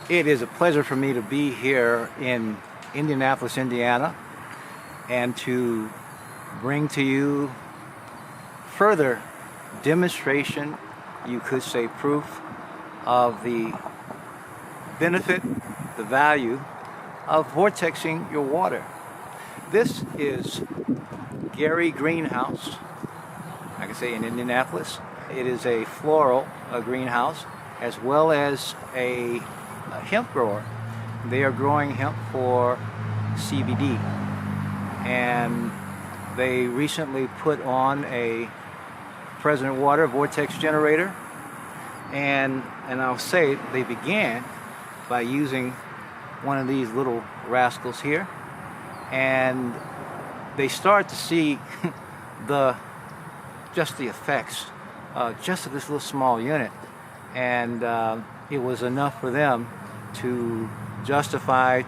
It is a pleasure for me to be here in Indianapolis, Indiana, and to bring to you further demonstration, you could say proof, of the benefit, the value of vortexing your water. This is Gary Greenhouse, I can say in Indianapolis. It is a floral greenhouse as well as a hemp grower. They are growing hemp for CBD, and they recently put on a President Water vortex generator, and I'll say they began by using one of these little rascals here, and they start to see the effects just of this little small unit, and it was enough for them to justify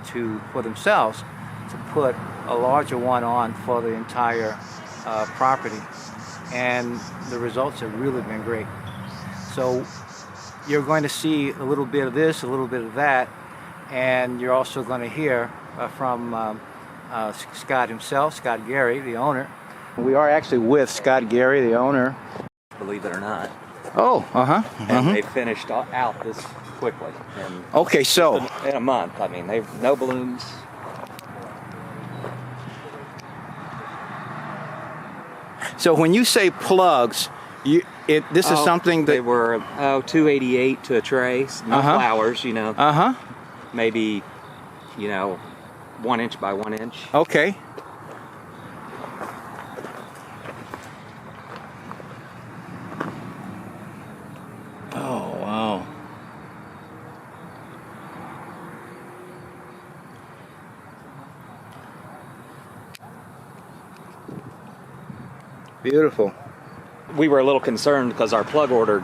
for themselves to put a larger one on for the entire property, and the results have really been great. So you're going to see a little bit of this, a little bit of that, and you're also going to hear from Scott himself, Scott Gary, the owner. We are actually with Scott Gary, the owner. Believe it or not. Oh, And they finished out this quickly. And okay, so in a month. I mean, they've no balloons. So when you say plugs, this is something that they were $288 to a tray, no flowers, maybe 1 inch by 1 inch. Okay. Oh wow. Beautiful. We were a little concerned because our plug order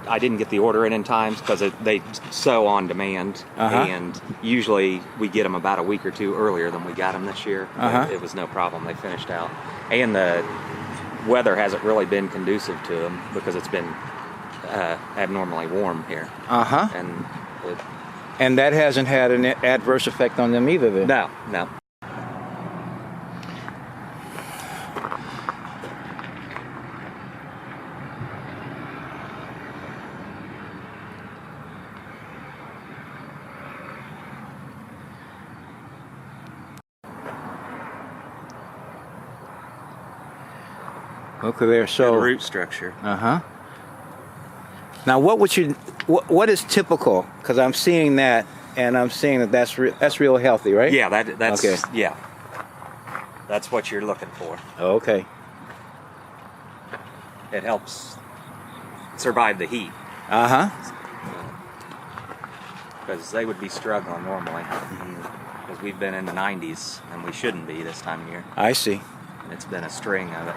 I didn't get the order in time because they sew on demand, and usually we get them about a week or two earlier than we got them this year. It was no problem. They finished out, and the weather hasn't really been conducive to them because it's been abnormally warm here. And that hasn't had an adverse effect on them either, then? No. Okay, there. So and root structure. Now, what is typical? Because I'm seeing that, and I'm seeing that's real healthy, right? Yeah, that's okay. Yeah, that's what you're looking for. Okay. It helps survive the heat. Because they would be struggling normally. Because we've been in the 90s, and we shouldn't be this time of year. I see. It's been a string of it.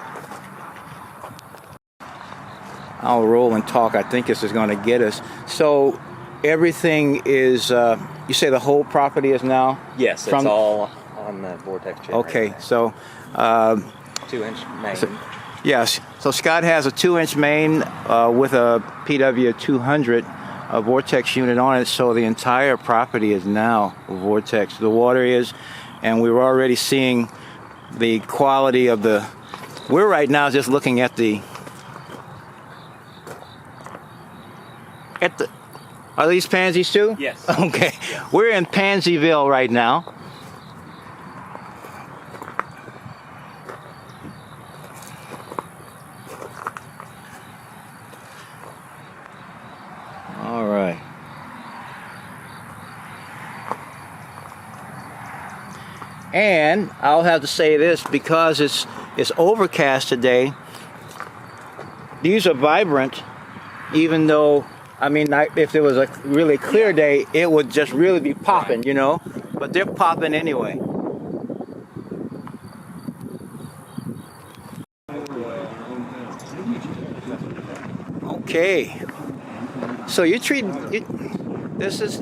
I'll roll and talk. I think this is going to get us. So everything is, you say the whole property is now? Yes, it's all on the vortex generator. Okay, so 2-inch main. Yes, so Scott has a 2-inch main with a PW 200 vortex unit on it, so the entire property is now vortex. The water is, and we were already seeing the quality of we're right now just looking at are these pansies too? Yes. Okay. Yes. We're in Pansyville right now. All right. And I'll have to say this, because it's overcast today. These are vibrant, even though, I mean, if it was a really clear day, it would just really be popping, But they're popping anyway. Okay. So you're treating this is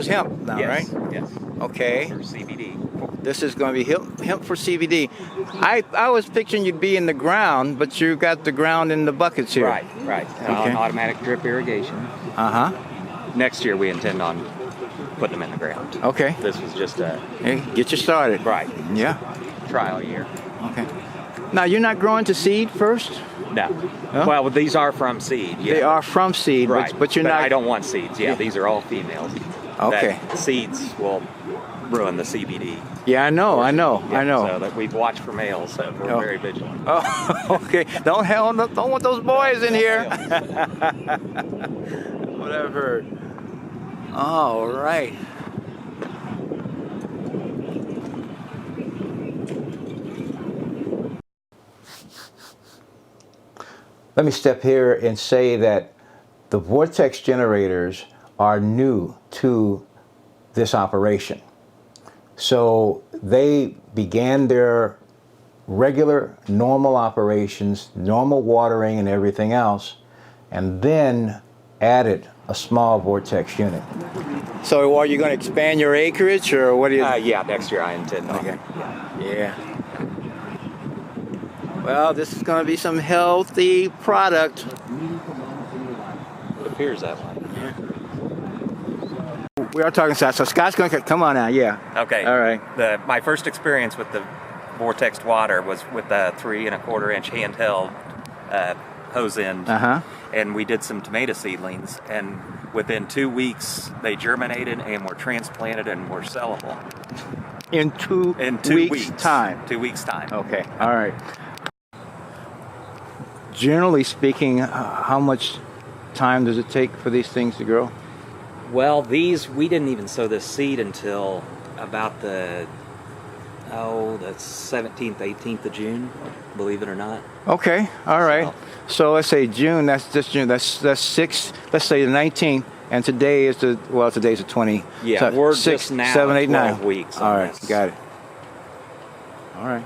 hemp now, Yes. right? Yes. Okay. For CBD. This is going to be hemp for CBD. I was picturing you'd be in the ground, but you got the ground in the buckets here. Right. Okay. Automatic drip irrigation. Uh-huh. Next year we intend on putting them in the ground. Okay. This was just a Hey, get you started. right Yeah. trial year. Okay. Now you're not growing to seed first? No. Huh? Well, these are from seed. Yeah. They are from seed, right. but you're not. I don't want seeds. Yeah, these are all females. Okay. That seeds will ruin the CBD. Yeah, I know. Yeah, I know. So that we've watched for males, so we're very vigilant. Oh, okay. Don't want those boys in here. What I've heard. All right. Let me step here and say that the vortex generators are new to this operation. So they began their regular, normal operations, normal watering and everything else, and then added a small vortex unit. So are you going to expand your acreage, or what do you? Yeah, next year I intend on. Okay. Yeah. Well, this is going to be some healthy product. It appears that way. We are talking Scott, so Scott's going to come on now. Yeah. Okay. All right. My first experience with the Vortexed water was with a 3 1/4 inch handheld hose end, and we did some tomato seedlings. And within 2 weeks, they germinated and were transplanted and were sellable. In two weeks time. 2 weeks time. Okay. All right. Generally speaking, how much time does it take for these things to grow? Well, these we didn't even sow this seed until about the 17th, 18th of June, believe it or not. Okay, all right. So let's say June. That's this June. That's 6. Let's say the 19th, and today is today's the 20. Yeah, so we're 6, just now 7, 8, 12 9 weeks. All on right, this. got it. All right.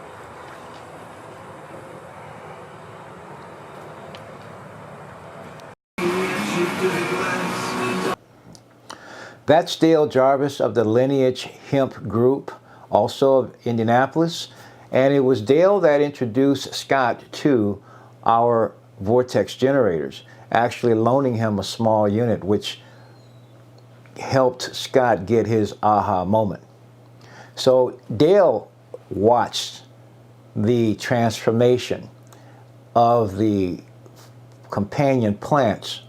That's Dale Jarvis of the Lineage Hemp Group, also of Indianapolis. And it was Dale that introduced Scott to our Vortex generators, actually loaning him a small unit, which helped Scott get his aha moment. So Dale watched the transformation of the companion plants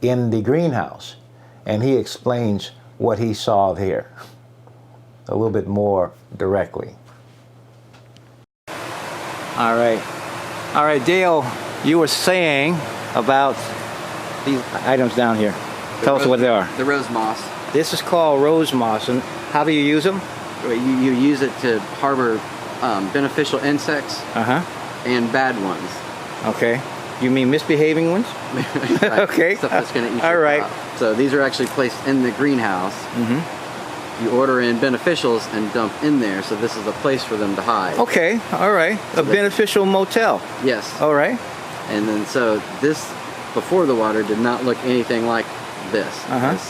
in the greenhouse, and he explains what he saw there a little bit more directly. All right, Dale, you were saying about these items down here. Tell us what they are. The rose moss. This is called rose moss, and how do you use them? You use it to harbor beneficial insects and bad ones. Okay. You mean misbehaving ones? Right. Okay. Stuff that's going to eat All your right. crop. So these are actually placed in the greenhouse. You order in beneficials and dump in there, so this is a place for them to hide. Okay. All right. A beneficial motel. Yes. All right. And then so this, before the water, did not look anything like this. As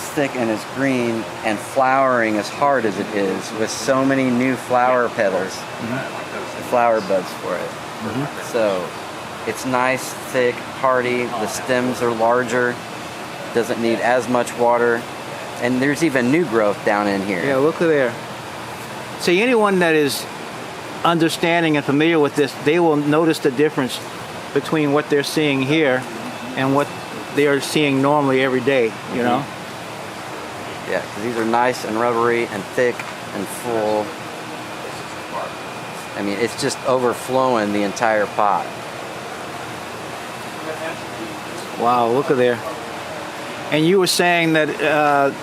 thick and as green and flowering as hard as it is, with so many new flower petals, flower buds for it. So it's nice, thick, hardy. The stems are larger, doesn't need as much water, and there's even new growth down in here. Yeah, look at there. See, anyone that is understanding and familiar with this, they will notice the difference between what they're seeing here and what they are seeing normally every day, you know? Yeah, 'cause these are nice and rubbery and thick and full. I mean, it's just overflowing the entire pot. Wow, look at there. And you were saying that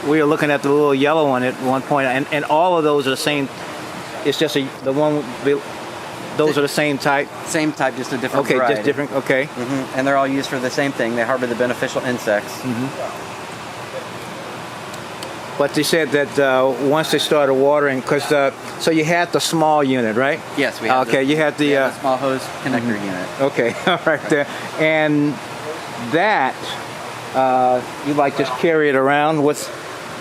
we were looking at the little yellow one at one point, and all of those are the same. It's just the one. Those are the same type. Same type, just a different Okay, variety. just different. Okay. And they're all used for the same thing. They harbor the beneficial insects. But they said that once they started watering, because so you had the small unit, right? Yes, we have. Okay, you had the the small hose connector unit. Okay, all right there, and that you like just carry it around with.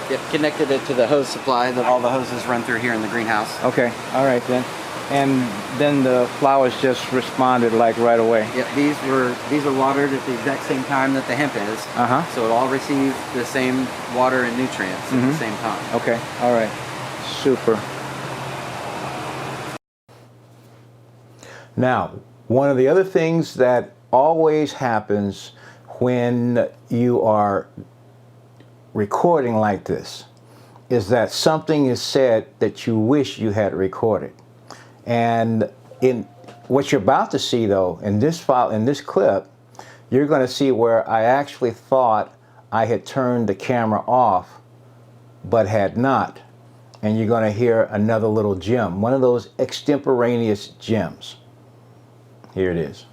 Yep, connected it to the hose supply that all the hoses run through here in the greenhouse. Okay, all right then. and then the flowers just responded like right away. Yeah, these are watered at the exact same time that the hemp is. So it all receives the same water and nutrients at the same time. Okay, all right, super. Now, one of the other things that always happens when you are recording like this is that something is said that you wish you had recorded. And in what you're about to see, though, in this clip, you're going to see where I actually thought I had turned the camera off, but had not. And you're going to hear another little gem, one of those extemporaneous gems. Here it is.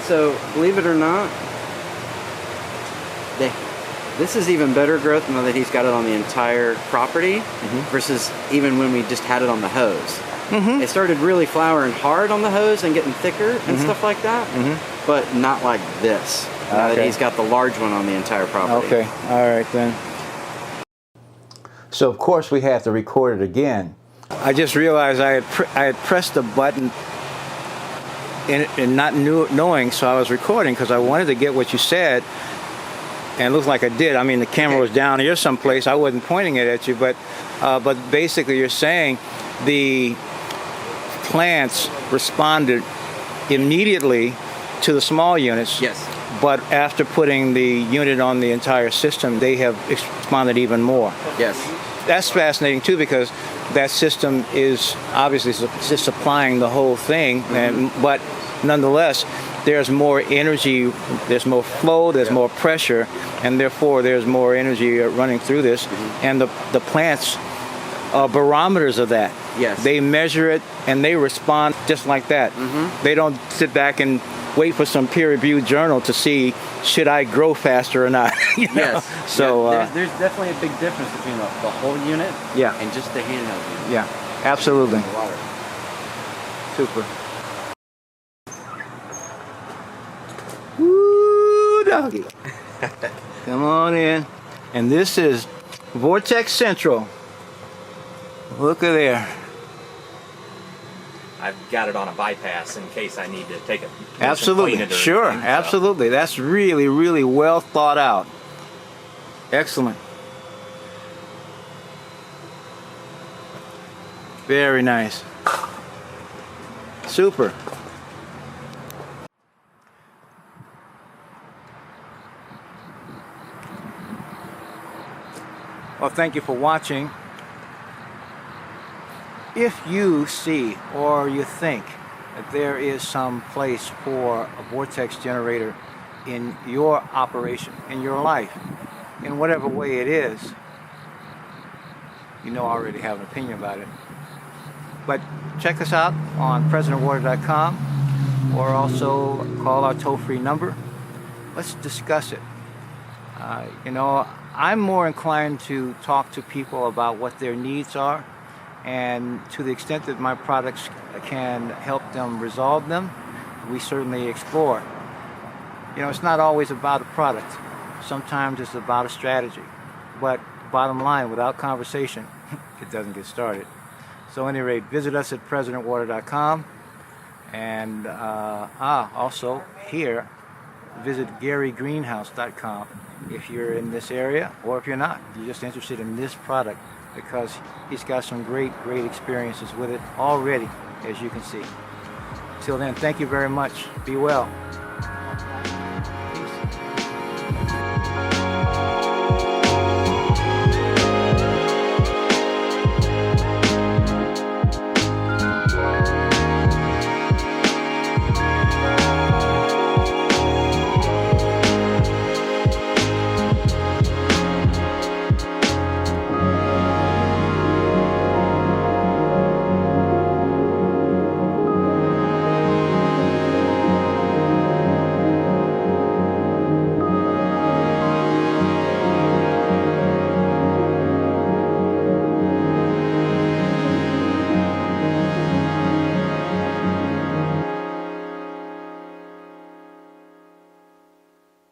So, believe it or not, this is even better growth now that he's got it on the entire property versus even when we just had it on the hose. It started really flowering hard on the hose and getting thicker and stuff like that, but not like this. Now that he's got the large one on the entire property. Okay, all right then. So of course we have to record it again. I just realized I had pressed the button and not knowing, so I was recording because I wanted to get what you said, and it looks like I did. I mean, the camera was down here someplace. I wasn't pointing it at you, but basically you're saying the plants responded immediately to the small units. Yes. But after putting the unit on the entire system, they have responded even more. Yes. That's fascinating too, because that system is obviously just supplying the whole thing, but nonetheless, there's more energy, there's more flow, there's more pressure, and therefore there's more energy running through this. And the plants are barometers of that. Yes. They measure it and they respond just like that. They don't sit back and wait for some peer-reviewed journal to see should I grow faster or not. You know? Yes. So there's definitely a big difference between the whole unit and just the handheld unit. Yeah, absolutely. Super. Woo, doggy. Come on in. And this is Vortex Central. Look at there. I've got it on a bypass in case I need to take it. Absolutely, sure, absolutely. That's really, really well thought out. Excellent. Very nice. Super. Well, thank you for watching. If you see or you think that there is some place for a vortex generator in your operation, in your life, in whatever way it is, you know I already have an opinion about it. But check us out on presidentwater.com or also call our toll-free number. Let's discuss it. You know, I'm more inclined to talk to people about what their needs are, and to the extent that my products can help them resolve them, we certainly explore. You know, it's not always about a product. Sometimes it's about a strategy. But bottom line, without conversation, it doesn't get started. So at any rate, visit us at presidentwater.com, and also here, visit GaryGreenhouse.com if you're in this area, or if you're not, you're just interested in this product, because he's got some great experiences with it already, as you can see. Till then, thank you very much. Be well.